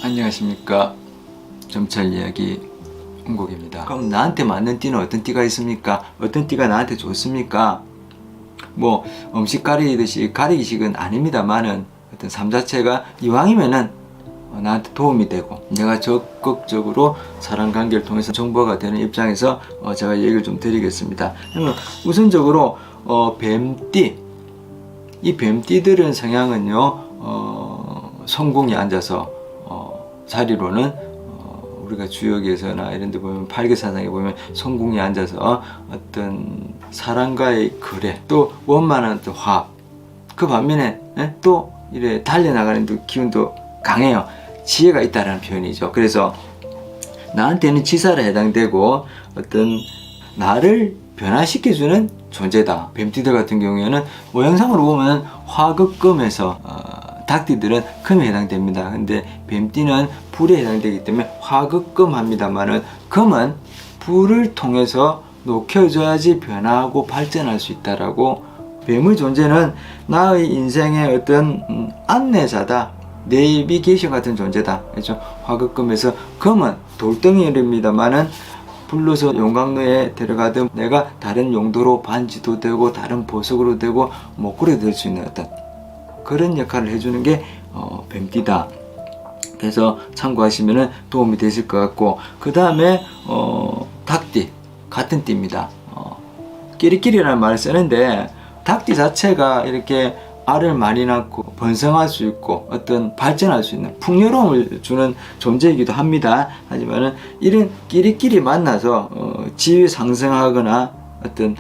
안녕하십니까. 점찰 이야기 홍국입니다. 그럼 나한테 맞는 띠는 어떤 띠가 있습니까? 어떤 띠가 나한테 좋습니까? 뭐 음식 가리듯이 가리기식은 아닙니다만은 어떤 삶 자체가 이왕이면은 나한테 도움이 되고 내가 적극적으로 사람관계를 통해서 정보가 되는 입장에서 제가 얘기를 좀 드리겠습니다. 그러면 우선적으로 뱀띠, 이 뱀띠들은 성향은요 성공이 앉아서 자리로는 우리가 주역에서나 이런 데 보면 팔계사상에 보면 성공이 앉아서 어떤 사람과의 거래, 또 원만한 어떤 화합, 그 반면에 또 이래 달려나가는 기운도 강해요. 지혜가 있다라는 표현이죠. 그래서 나한테는 지사에 해당되고 어떤 나를 변화시켜주는 존재다. 뱀띠들 같은 경우에는 모양상으로 보면 화극금에서 닭띠들은 금에 해당됩니다. 근데 뱀띠는 불에 해당되기 때문에 화극금 합니다만은 금은 불을 통해서 녹여줘야지 변화하고 발전할 수 있다라고, 뱀의 존재는 나의 인생의 어떤 안내자다, 내비게이션 같은 존재다. 그렇죠? 화극금에서 금은 돌덩이입니다만은 불러서 용광로에 들어가든 내가 다른 용도로 반지도 되고 다른 보석으로 되고 목걸이도 될 수 있는 어떤 그런 역할을 해주는 게 뱀띠다. 그래서 참고하시면 도움이 되실 것 같고, 그 다음에 닭띠, 같은 띠입니다. 끼리끼리라는 말을 쓰는데 닭띠 자체가 이렇게 알을 많이 낳고 번성할 수 있고 어떤 발전할 수 있는 풍요로움을 주는 존재이기도 합니다. 하지만은 이런 끼리끼리 만나서 지위 상승하거나 어떤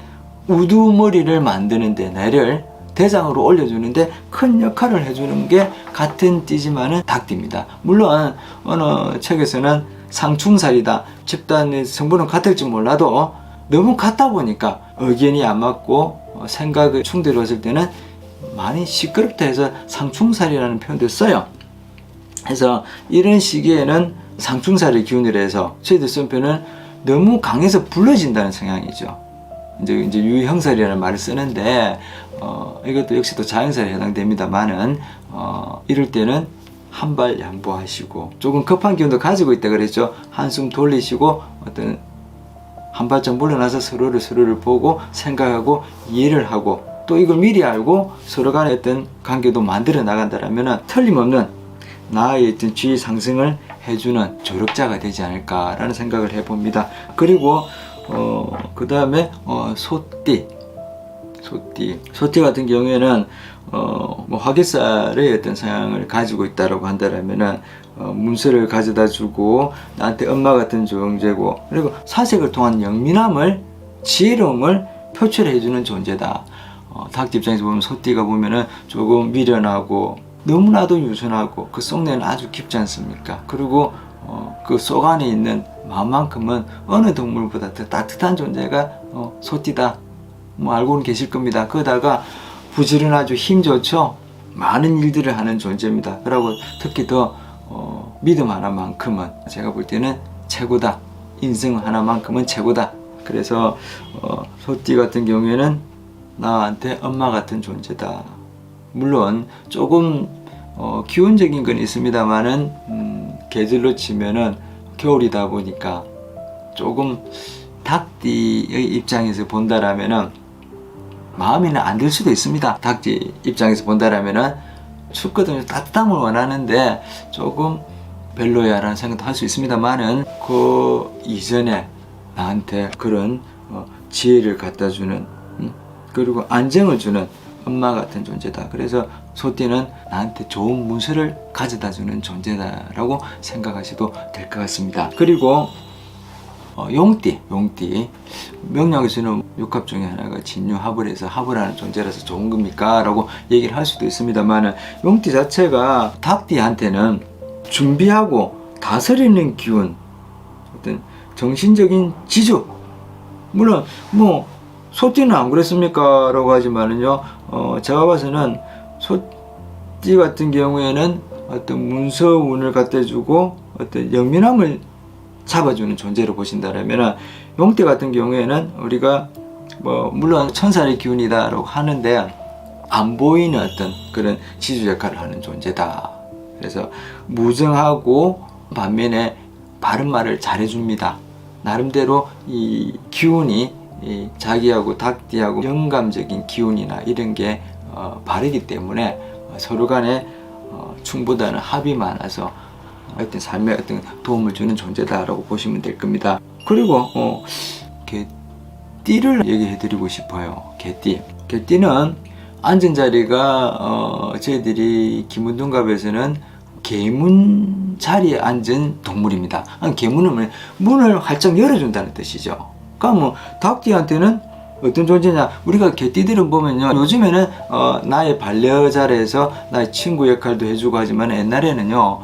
우두머리를 만드는데, 나를 대장으로 올려주는데 큰 역할을 해주는 게 같은 띠지만은 닭띠입니다. 물론 어느 책에서는 상충살이다, 집단의 성분은 같을지 몰라도 너무 같다 보니까 의견이 안 맞고 생각이 충돌했을 때는 많이 시끄럽다 해서 상충살이라는 표현도 써요. 그래서 이런 시기에는 상충살의 기운이라 해서 저희들 쓴 표현은 너무 강해서 불러진다는 성향이죠. 이제 유형살이라는 말을 쓰는데 이것도 역시 또 자연살에 해당됩니다만은 이럴 때는 한 발 양보하시고 조금 급한 기운도 가지고 있다 그랬죠. 한숨 돌리시고 어떤 한 발짝 물러나서 서로를 보고 생각하고 이해를 하고 또 이걸 미리 알고 서로 간의 어떤 관계도 만들어 나간다라면 틀림없는 나의 어떤 지위 상승을 해주는 조력자가 되지 않을까라는 생각을 해봅니다. 그리고 그 다음에 소띠 같은 경우에는 뭐 화개살의 어떤 성향을 가지고 있다라고 한다라면은 문서를 가져다 주고 나한테 엄마 같은 존재고, 그리고 사색을 통한 영민함을, 지혜로움을 표출해 주는 존재다. 닭띠 입장에서 보면 소띠가 보면은 조금 미련하고 너무나도 유순하고 그 속내는 아주 깊지 않습니까? 그리고 그 속 안에 있는 마음만큼은 어느 동물보다 더 따뜻한 존재가 소띠다. 뭐 알고는 계실 겁니다. 그러다가 부지런하죠. 힘 좋죠. 많은 일들을 하는 존재입니다. 그리고 특히 더 믿음 하나만큼은 제가 볼 때는 최고다. 인성 하나만큼은 최고다. 그래서 소띠 같은 경우에는 나한테 엄마 같은 존재다. 물론 조금 기운적인 건 있습니다만은 계절로 치면은 겨울이다 보니까 조금 닭띠의 입장에서 본다라면은 마음에는 안 들 수도 있습니다. 닭띠 입장에서 본다라면은 춥거든요. 따뜻함을 원하는데 조금 별로야 라는 생각도 할 수 있습니다만은 그 이전에 나한테 그런 지혜를 갖다 주는 그리고 안정을 주는 엄마 같은 존재다. 그래서 소띠는 나한테 좋은 문서를 가져다 주는 존재다라고 생각하셔도 될 것 같습니다. 그리고 용띠 명량에서는 육합 중에 하나가 진유합을 해서 합을 하는 존재라서 좋은 겁니까? 라고 얘기를 할 수도 있습니다만, 용띠 자체가 닭띠한테는 준비하고 다스리는 기운, 어떤 정신적인 지주, 물론 뭐 소띠는 안 그랬습니까? 라고 하지만은요, 제가 봐서는 소띠 같은 경우에는 어떤 문서운을 갖다 주고 어떤 영민함을 잡아주는 존재로 보신다면, 용띠 같은 경우에는 우리가 뭐 물론 천사의 기운이다라고 하는데 안 보이는 어떤 그런 지주 역할을 하는 존재다. 그래서 무정하고 반면에 바른 말을 잘해줍니다. 나름대로 이 기운이 자기하고 닭띠하고 영감적인 기운이나 이런 게 바르기 때문에 서로 간에 충보다는 합이 많아서 어떤 삶에 어떤 도움을 주는 존재다라고 보시면 될 겁니다. 그리고 개띠를 얘기해 드리고 싶어요. 개띠는 앉은 자리가 저희들이 김운동갑에서는 개문 자리에 앉은 동물입니다. 개문은 문을 활짝 열어준다는 뜻이죠. 그러니까 뭐 닭띠한테는 어떤 존재냐, 우리가 개띠들은 보면요, 요즘에는 나의 반려자라서 나의 친구 역할도 해주고 하지만 옛날에는요,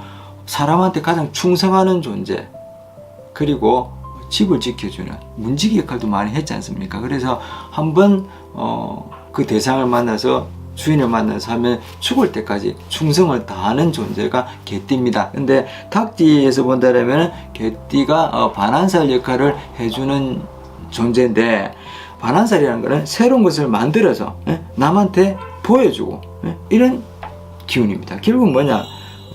사람한테 가장 충성하는 존재, 그리고 집을 지켜주는 문지기 역할도 많이 했지 않습니까? 그래서 한번 그 대상을 만나서, 주인을 만나서 하면 죽을 때까지 충성을 다하는 존재가 개띠입니다. 근데 닭띠에서 본다면 개띠가 반한살 역할을 해주는 존재인데, 반한살이라는 것은 새로운 것을 만들어서 남한테 보여주고 이런 기운입니다. 결국 뭐냐,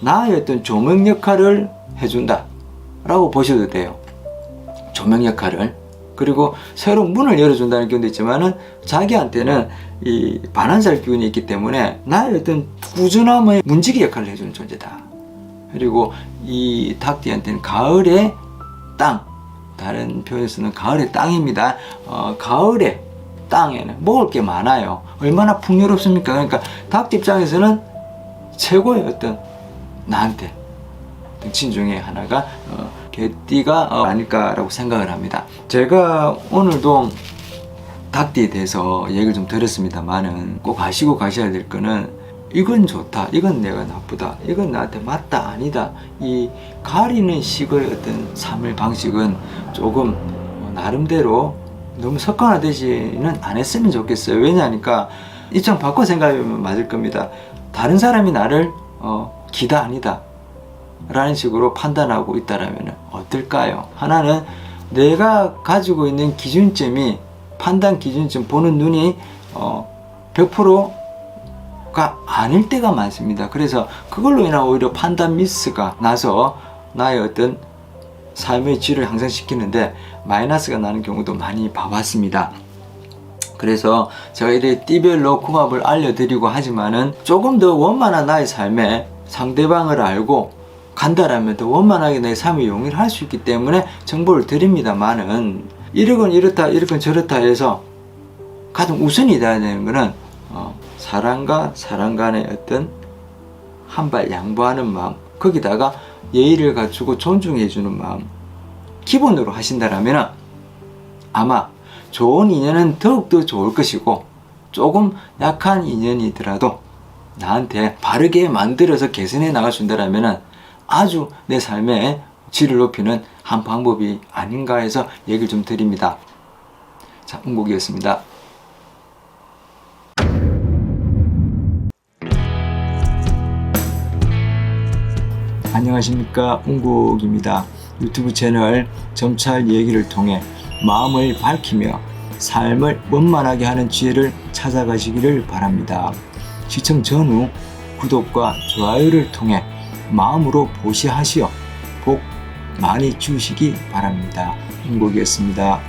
나의 어떤 조명 역할을 해준다 라고 보셔도 돼요. 조명 역할을. 그리고 새로운 문을 열어준다는 기운도 있지만은 자기한테는 이 반한살 기운이 있기 때문에 나의 어떤 꾸준함의 문지기 역할을 해주는 존재다. 그리고 이 닭띠한테는 가을의 땅, 다른 표현에서는 가을의 땅입니다. 가을의 땅에는 먹을 게 많아요. 얼마나 풍요롭습니까? 그러니까 닭띠 입장에서는 최고의 어떤 나한테 친 중에 하나가 개띠가 아닐까라고 생각을 합니다. 제가 오늘도 닭띠에 대해서 얘기를 좀 들었습니다만은 꼭 아시고 가셔야 될 거는, 이건 좋다, 이건 내가 나쁘다, 이건 나한테 맞다, 아니다, 이 가리는 식의 어떤 삶의 방식은 조금 나름대로 너무 습관화되지는 안 했으면 좋겠어요. 왜냐하니까 입장 바꿔 생각하면 맞을 겁니다. 다른 사람이 나를 기다 아니다 라는 식으로 판단하고 있다라면 어떨까요? 하나는 내가 가지고 있는 기준점이, 판단 기준점, 보는 눈이 100%가 아닐 때가 많습니다. 그래서 그걸로 인한 오히려 판단 미스가 나서 나의 어떤 삶의 질을 향상시키는데 마이너스가 나는 경우도 많이 봐왔습니다. 그래서 제가 이렇게 띠별로 궁합을 알려드리고 하지만은 조금 더 원만한 나의 삶에 상대방을 알고 간다라면 더 원만하게 내 삶을 용인을 할 수 있기 때문에 정보를 드립니다만은, 이러건 이렇다, 이러건 저렇다 해서 가장 우선이 돼야 되는 것은 사람과 사람 간의 어떤 한 발 양보하는 마음, 거기다가 예의를 갖추고 존중해 주는 마음 기본으로 하신다라면 아마 좋은 인연은 더욱더 좋을 것이고, 조금 약한 인연이더라도 나한테 바르게 만들어서 개선해 나가준다라면 아주 내 삶의 질을 높이는 한 방법이 아닌가 해서 얘기를 좀 드립니다. 자, 운곡이었습니다. 안녕하십니까, 운곡입니다. 유튜브 채널 점찰 얘기를 통해 마음을 밝히며 삶을 원만하게 하는 지혜를 찾아가시기를 바랍니다. 시청 전후 구독과 좋아요를 통해 마음으로 보시하시어 복 많이 주시기 바랍니다. 운곡이었습니다.